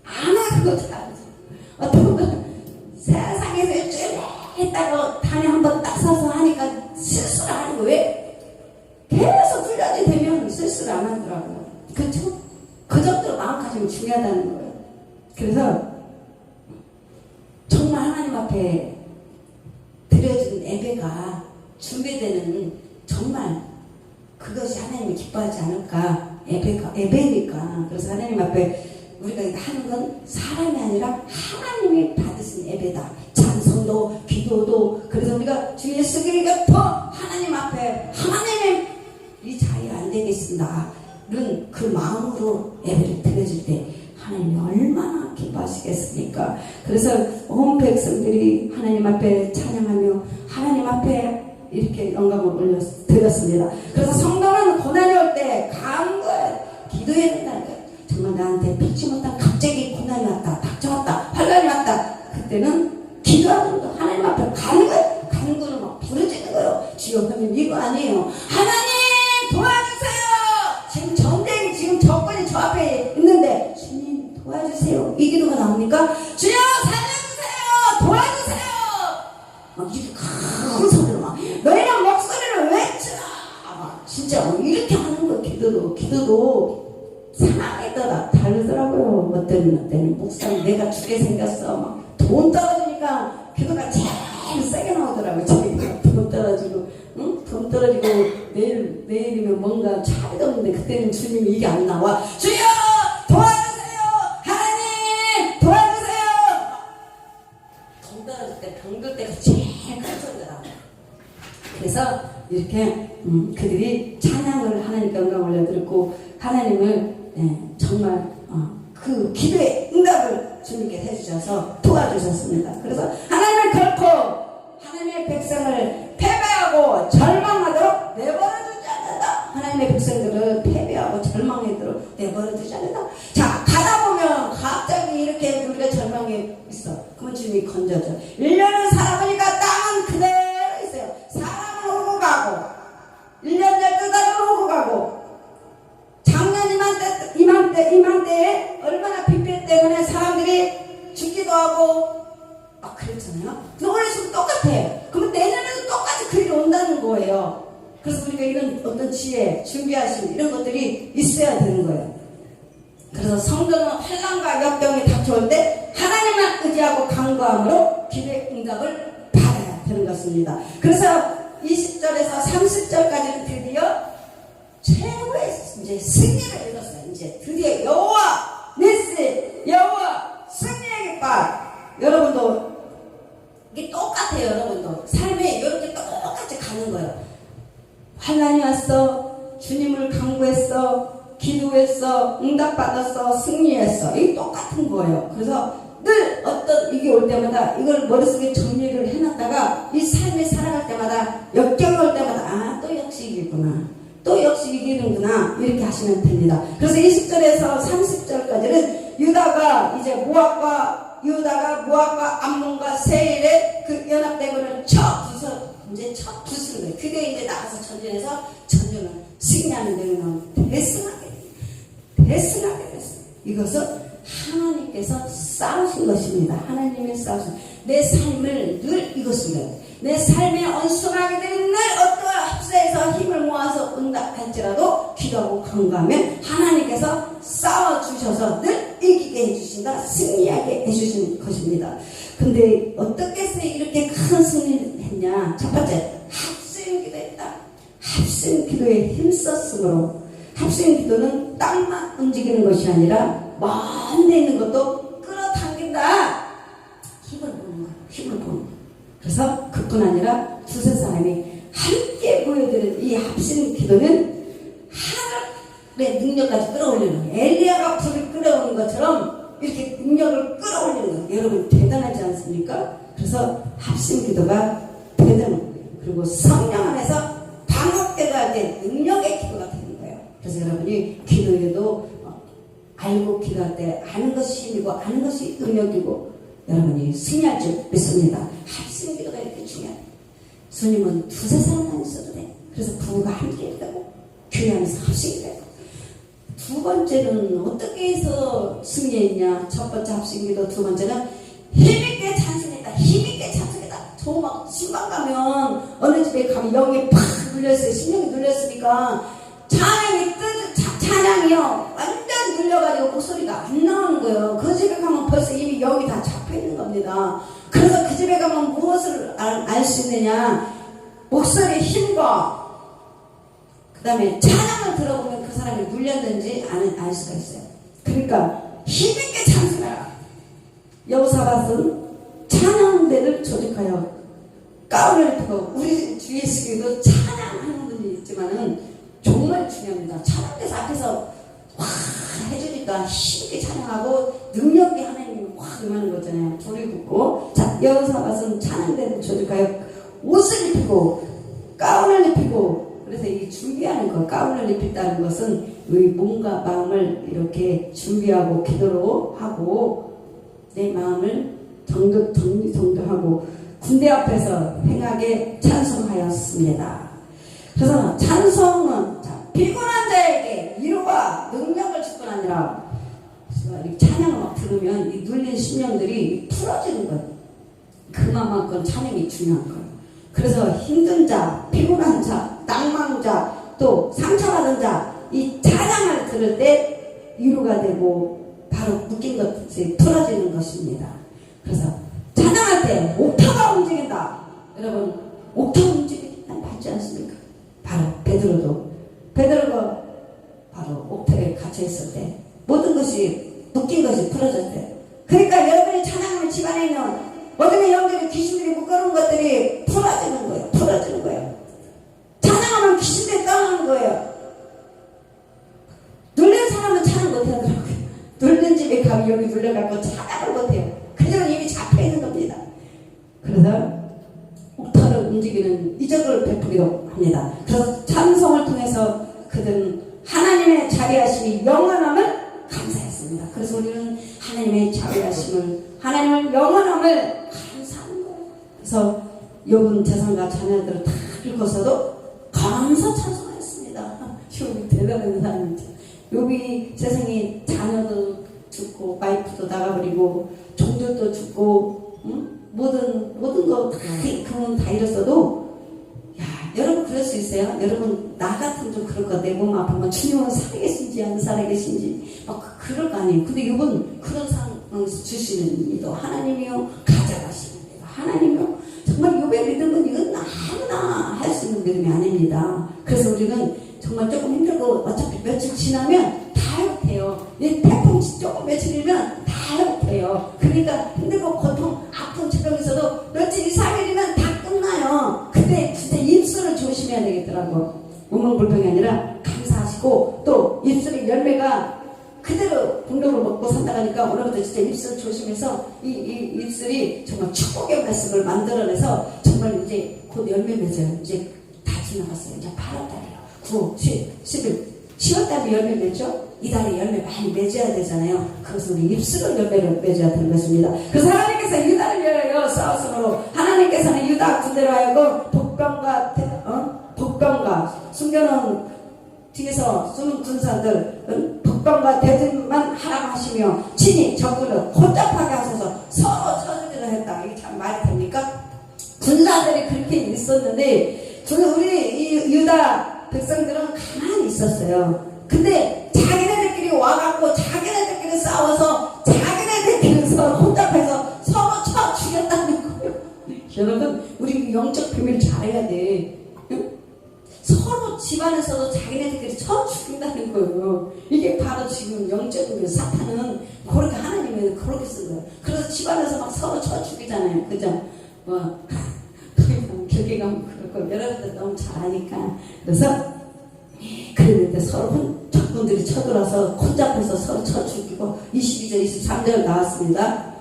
안 하고 잘하죠. 어떤 분은 세상에서 일주일 했다고 단에 한번 딱 서서 하니까 실수를 하는 거예요. 왜? 계속 훈련이 되면 실수를 안 하더라고요. 그렇죠? 그 정도로 마음가짐이 중요하다는 거예요. 그래서 정말 하나님 앞에 드려진 예배가 준비되는 정말 그것이 하나님이 기뻐하지 않을까. 예배니까. 그래서 하나님 앞에 우리가 하는 건 사람이 아니라 하나님이 받으신 예배다. 찬송도 기도도. 그래서 우리가 주 예수 그리스도 하나님 앞에 하나님의 이 자리에 안 되겠습니다. 그 마음으로 예배를 드려줄 때 하나님이 얼마나 기뻐하시겠습니까? 그래서 온 백성들이 하나님 앞에 찬양하며 하나님 앞에 이렇게 영광을 올려드렸습니다. 그래서 성도는 고난이 올 때 간구해 기도해야 된다는 거예요. 정말 나한테 피치 못한 갑자기 고난이 왔다, 닥쳐왔다, 환난이 왔다. 그때는 기도하는 거 하나님 앞에 간구해. 간구는 막 부르짖는 거예요. 주여 하나님 이거 아니에요. 하나님 도와주세요. 지금 전쟁이 지금 적군이 저 앞에 있는데 주님 도와주세요. 이 기도가 나옵니까? 주여 살려주세요. 도와주세요. 막 이렇게 큰 소리로 막 너희는 목소리를 외치라. 막 진짜 이렇게 하는 거 기도도 상황에 따라 다르더라고요. 어떤 목사님 내가 죽게 생겼어. 막 돈 떨어지니까 기도가 제일 세게 나오더라고요. 돈 떨어지고 응? 돈 떨어지고 내일이면 뭔가 차이도 없는데 그때는 주님이 이게 안 나와. 주여 도와주세요. 하나님 도와주세요. 돈 떨어질 때 병들 때가 제일 큰 소리더라고요. 그래서 이렇게 그들이 찬양을 하나님께 영광 올려드렸고 하나님을 정말 그 기도의 응답을 주님께 해주셔서 도와주셨습니다. 그래서 하나님을 결코 하나님의 백성을 패배하고 절망하도록 내버려두지 않는다. 하나님의 백성들을 패배하고 절망하도록 내버려두지 않는다. 자, 가다 보면 갑자기 이렇게 우리가 절망에 있어. 그러면 주님이 건져줘. 1년을 살아보니까 땅은 그대로 있어요. 사람은 오고 가고 1년 12달은 오고 가고 작년 이맘때에 얼마나 빗길 때문에 사람들이 죽기도 하고 그랬잖아요. 근데 올해도 똑같아요. 그러면 내년에도 똑같이 그 일이 온다는 거예요. 그래서 우리가 이런 어떤 지혜, 준비하신 이런 것들이 있어야 되는 거예요. 그래서 성도는 환난과 역경이 닥쳐올 때 하나님만 의지하고 간구함으로 기도의 응답을 받아야 되는 것입니다. 그래서 20절에서 30절까지는 드디어 최고의 이제 승리를 이뤘어요. 이제 드디어 여호와 니시, 여호와 승리의 깃발. 여러분도 이게 똑같아요. 여러분도 삶에 이렇게 똑같이 가는 거예요. 환난이 왔어, 주님을 간구했어, 기도했어, 응답받았어, 승리했어. 이게 똑같은 거예요. 그래서 늘 어떤 이게 올 때마다 이걸 머릿속에 정리를 해놨다가 이 삶에 살아갈 때마다 역경이 올 때마다 또 역시 이기구나, 또 역시 이기는구나, 이렇게 하시면 됩니다. 그래서 20절에서 30절까지는 유다가 모압과 암몬과 세일의 그 연합대군을 부수는 거예요. 그게 이제 나가서 전쟁에서 승리하는 데는 대승하게 대승하게 됐어요. 이것은 하나님께서 싸우신 것입니다. 하나님이 싸우신 내 삶을 늘 이것입니다. 내 삶에 언순하게 되는 날 어떠한 합세에서 힘을 모아서 온다 할지라도 기도하고 간구하면 하나님께서 싸워주셔서 늘 이기게 해주신다, 승리하게 해주신 것입니다. 근데 어떻게 해서 이렇게 큰 승리를 했냐? 첫 번째, 합심 기도했다. 합심 기도에 힘썼으므로, 합심 기도는 땅만 움직이는 것이 아니라 먼 데 있는 것도 끌어당긴다. 힘을 보는 거예요. 힘을 보는 거예요. 그래서 그뿐 아니라 두세 사람이 함께 보여드린 이 합심 기도는 하늘의 능력까지 끌어올리는 거예요. 엘리야가 불을 끌어오는 것처럼 이렇게 능력을 끌어올리는 거예요. 여러분 대단하지 않습니까? 그래서 합심 기도가 대단, 그리고 성령 안에서 방언대가 할 때 능력의 기도가 되는 거예요. 그래서 여러분이 기도에도 알고 기도할 때 아는 것이 힘이고 아는 것이 능력이고 여러분이 승리할 줄 믿습니다. 합심 기도가 이렇게 중요해요. 주님은 두세 사람만 있어도 돼. 그래서 부부가 함께 되고 교회 안에서 합심이 되고. 두 번째는 어떻게 해서 승리했냐? 첫 번째 합심기도, 두 번째는 힘있게 찬송했다. 힘있게 찬송했다. 저 막 신방 가면 어느 집에 가면 영이 팍 눌렸어요. 신령이 눌렸으니까 찬양이요 완전 눌려가지고 목소리가 안 나오는 거예요. 그 집에 가면 벌써 이미 영이 다 잡혀있는 겁니다. 그래서 그 집에 가면 무엇을 알 수 있느냐? 목소리의 힘과 그 다음에 찬양을 들어보면 그 사람이 눌렸는지 알 수가 있어요. 그러니까 힘있게 찬송해라. 여호사밧은 찬양대를 조직하여 가운을 입고, 우리 주의 시기도 찬양하는 분이 있지만은 정말 중요합니다. 찬양대에서 앞에서 와 해주니까 힘있게 찬양하고 능력이 하나님이 확 임하는 거잖아요. 불이 붙고. 자, 여호사밧은 찬양대를 조직하여 옷을 입히고 가운을 입히고. 그래서 이 준비하는 거, 가운을 입힌다는 것은 우리 몸과 마음을 이렇게 준비하고 기도로 하고 내 마음을 정리정돈하고 군대 앞에서 행하게 찬송하였습니다. 그래서 찬송은 피곤한 자에게 위로와 능력을 줄 뿐 아니라 이 찬양을 막 들으면 이 눌린 심령들이 풀어지는 거예요. 그만큼 찬양이 중요한 거예요. 그래서 힘든 자, 피곤한 자, 낭망자, 또 상처받은 자, 이 찬양을 들을 때 위로가 되고 바로 묶인 것이 풀어지는 것입니다. 그래서 찬양할 때 옥타가 움직인다. 여러분 옥타가 움직인다 맞지 않습니까? 바로 베드로가 바로 옥타에 갇혀 있을 때 모든 것이 묶인 것이 풀어질 때, 그러니까 여러분이 찬양하면 집안에 있는 모든 영들이 귀신들이 묶어놓은 것들이 풀어지는 거예요. 찬양하면 귀신들이 떠나는 거예요. 눌린 사람은 찬양 못하더라고요. 눌린 집에 가면 여기 눌려갖고 찬양을 못해요. 그들은 이미 잡혀있는 겁니다. 그래서 옥타를 움직이는 이적을 베푸기도 합니다. 그래서 찬송을 통해서 그들은 하나님의 자비하심이 영원함을 감사했습니다. 그래서 우리는 하나님의 자비하심을, 하나님의 영원함을 감사하는 거예요. 그래서 욥은 재산과 자녀들을 다 잃고서도 감사 찬송했습니다. 욥이 대단한 사람이죠. 욥이 세상에 자녀도 죽고 와이프도 나가버리고 종들도 죽고 모든 거 그건 다 잃었어도, 야, 여러분 그럴 수 있어요? 여러분 나 같으면 좀 그럴 거, 내 몸 아프면 주님은 살아계신지 안 살아계신지 막 그럴 거 아니에요. 근데 이분 그런 상황을 주시는 이도 하나님이요, 가져가시는 데도 하나님이요. 정말 욥의 믿음은 이건 아무나 할 수 있는 믿음이 아닙니다. 그래서 우리는 정말 조금 힘들고 어차피 며칠 지나면 다 회복해요. 이 태풍 조금 며칠이면 다 회복해요. 그러니까 힘들고 고통 아픈 질병에서도 며칠 2, 3일이면 다 끝나요. 그때 진짜 입술을 조심해야 되겠더라고. 문명불평이 아니라 감사하시고, 또 입술의 열매가 그대로 공동으로 먹고 산다 하니까 오늘부터 진짜 입술 조심해서 이 입술이 정말 축복의 말씀을 만들어내서 정말 이제 곧 열매 맺어요. 이제 다 지나갔어요. 이제 8월달이에요. 9, 10, 11, 10월달에 열매 맺죠? 이달에 열매 많이 맺어야 되잖아요. 그래서 우리 입술을 열매를 맺어야 되는 것입니다. 그래서 하나님께서 유다를 위하여 싸웠으므로 하나님께서는 유다 군대로 하여금 복병과 숨겨놓은 뒤에서 숨은 군사들 국방과 대전만 하라고 하시며 친히 적군을 혼잡하게 하셔서 서로 쳐주기로 했다. 이게 참 말이 됩니까? 군사들이 그렇게 있었는데 우리 이 유다 백성들은 가만히 있었어요. 근데 자기네들끼리 와갖고 자기네들끼리 싸워서 자기네들끼리 서로 혼잡해서 서로 쳐 죽였다는 거예요. 여러분 우리 영적 비밀 잘해야 돼. 응? 서로 집안에서도 자기네들끼리 쳐 죽인다는 거예요. 이게 바로 지금 영적인 사탄은 그렇게 하나님이 그렇게 쓴 거예요. 그래서 집안에서 막 서로 쳐 죽이잖아요. 그죠? 교계 가면 그렇고 여러분들 너무 잘 아니까. 그래서 그랬는데 서로 적군들이 쳐들어서 혼잡해서 서로 쳐 죽이고 22절 23절 나왔습니다.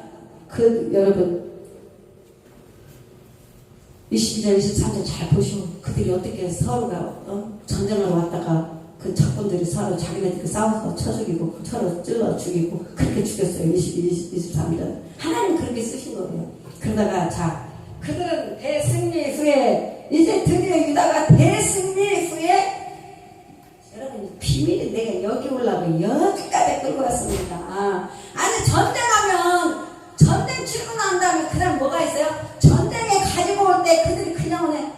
여러분 22절 23절 잘 보시고 그들이 어떻게 서로가 전쟁을 왔다가 그 적군들이 서로 자기네들끼리 싸워서 쳐 죽이고 서로 찔러 죽이고 그렇게 죽였어요. 23절 하나님 그렇게 쓰신 거예요. 그러다가 그들은 대승리 후에 이제 드디어 유다가 대승리 후에 여러분 비밀이 내가 여기 올라고 여기까지 끌고 왔습니다. 아니 전쟁 치고 난 다음에 그 다음 뭐가 있어요? 전쟁에 가지고 올 때 그들이 그냥 오네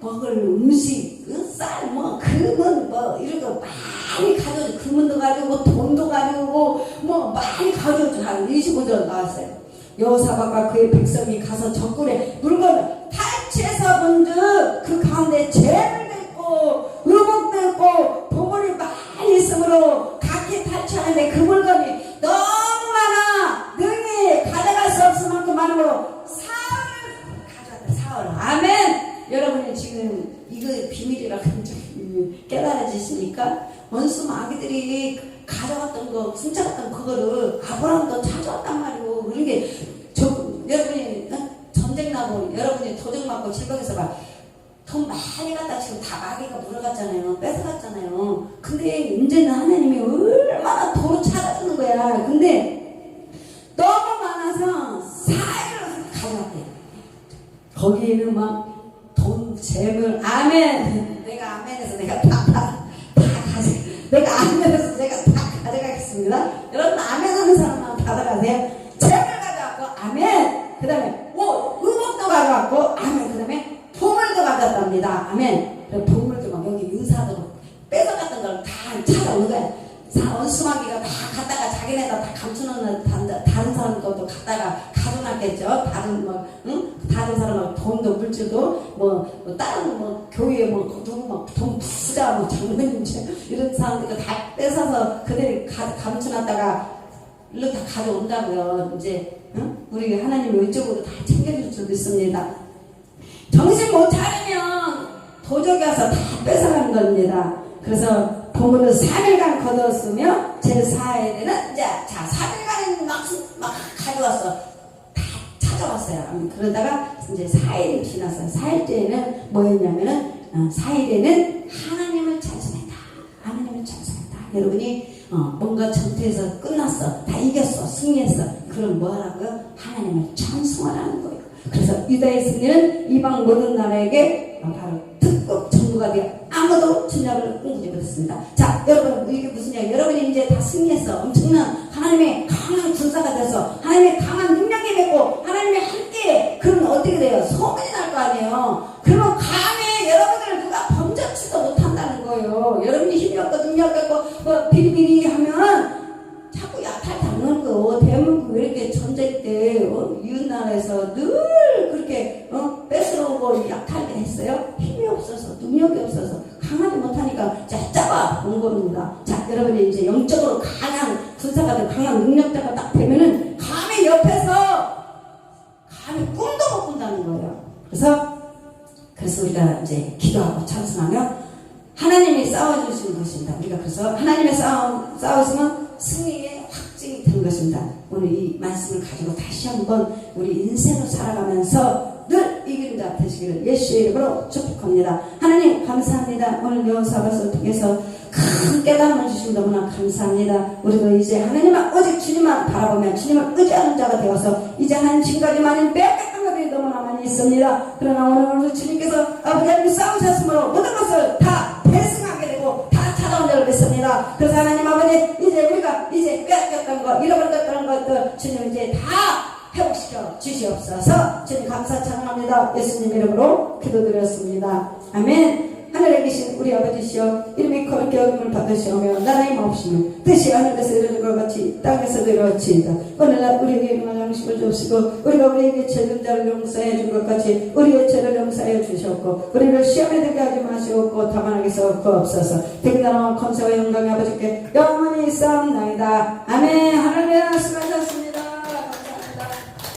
먹을 음식, 쌀, 금은 이런 거 많이 가져오죠. 금은도 가지고 돈도 가지고 많이 가져오죠. 한 25절 나왔어요. 여호사밧과 그의 백성이 가서 적군의 물건을 탈취해서 본즉 그 가운데 재물도 있고 의복도 있고 보물이 많이 있으므로 각기 탈취하는데 그 물건이 너무 많아 능히 가져갈 수 없을 만큼 많으므로 사흘을 가져왔다. 사흘. 아멘. 여러분이 지금 이거 비밀이라고 깨달아지십니까? 원수 마귀들이 가져갔던 거 훔쳐갔던 그거를 아브라함도 찾아왔단 말이고 그런 게 여러분이 전쟁 나고 여러분이 도둑 맞고 질병에서 막 돈 많이 갖다 지금 다 마귀가 물어갔잖아요. 뺏어갔잖아요. 근데 이제는 하나님이 얼마나 도로 찾아주는 거야. 근데 너무 많아서 사회를 가져왔대. 거기에는 막 돈, 재물, 아멘. 내가 아멘해서 내가 내가 아멘해서 제가 다 가져가겠습니다. 여러분 아멘하는 사람만 받아가세요. 재물 가져왔고 아멘. 그 다음에 의복도 가져왔고 아멘. 그 다음에 보물도 가져왔답니다. 아멘. 보물도 막 여기 은사도 뺏어갔던 걸 다 찾아오는 거야. 원수마귀가 다 갖다가 자기네가 다 감추는 다른 사람 것도 갖다가 가져놨겠죠. 다른 사람 돈도 물질도 다른 교회에 누구 돈 부자 장모님 이런 사람들 다 뺏어서 그들이 감춰놨다가 일로 다 가져온다고요. 이제 우리 하나님이 이쪽으로 다 챙겨줄 줄 믿습니다. 정신 못 차리면 도적이 와서 다 뺏어가는 겁니다. 그래서 보물을 3일간 거두었으며 제4일에는 3일간은 막 가져왔어. 다 찾아왔어요. 그러다가 이제 4일이 지났어요. 4일째에는 뭐였냐면은 4일에는 하나님을 찬송했다. 하나님을 찬송했다. 여러분이 뭔가 전투에서 끝났어. 다 이겼어. 승리했어. 그럼 뭐 하라고요? 하나님을 찬송하라는 거예요. 그래서 유다의 승리는 이방 모든 나라에게 바로 특급 정부가 되어 아무도 침략을 꿈꾸지 못했습니다. 자, 여러분 이게 무슨 얘기야? 여러분이 이제 다 승리했어. 엄청난 하나님의 강한 군사가 돼서 하나님의 강한 능력이 되고 하나님의 함께 그러면 어떻게 돼요? 소문이 날 거 아니에요. 그러면 감히 여러분들을 누가 범접지도 못한다는 거예요. 여러분이 힘이 없고 능력이 없고 비리비리 하면 자꾸 약탈 당하는 거. 대한민국 왜 이렇게 전쟁 때 이웃나라에서 늘 그렇게 뺏으려고 약탈했어요? 힘이 없어서 능력이 없어서 강하지 못하니까 잡아 온 겁니다. 자, 여러분이 이제 영적으로 강한 군사가 되고 강한 능력자가 딱 되면은 감히 옆에서 감히 꿈도 못 꾼다는 거예요. 그래서 우리가 이제 기도하고 찬송하며 하나님이 싸워주시는 것입니다. 우리가 그래서 하나님의 싸우시면 승리의 확증이 된 것입니다. 오늘 이 말씀을 가지고 다시 한번 우리 인생을 살아가면서 늘 이기는 자 되시기를 예수의 이름으로 축복합니다. 하나님 감사합니다. 오늘 여호사밧을 통해서 큰 깨달음을 주신 너무나 감사합니다. 우리도 이제 하나님만 오직 주님만 바라보며 주님을 의지하는 자가 되어서 이제 하나님 지금까지만 빼앗겼던 것들이 너무나 많이 있습니다. 그러나 오늘 주님께서 아버지 하나님 싸우셨으므로 모든 것을 다 대승하게 되고 다 찾아온 자를 믿습니다. 그래서 하나님 아버지 이제 우리가 이제 빼앗겼던 것 잃어버렸던 것들 주님 이제 다 회복시켜 주시옵소서. 주님 감사 찬양합니다. 예수님 이름으로 기도드렸습니다. 아멘. 하늘에 계신 우리 아버지시여 이름이 거룩히 여김을 받으시오며 나라의 마옵시며 뜻이 하늘에서 이루어진 것 같이 땅에서도 이루어지이다. 오늘날 우리에게 일용할 양식을 주옵시고 우리가 우리에게 죄진 자를 용서해 준 것 같이 우리의 죄를 용서해 주셨고 우리를 시험에 들게 하지 마시옵고 다만 하게서 없어서 대기나라와 권세와 영광의 아버지께 영원히 있사옵나이다. 아멘. 하늘에 수고하셨습니다.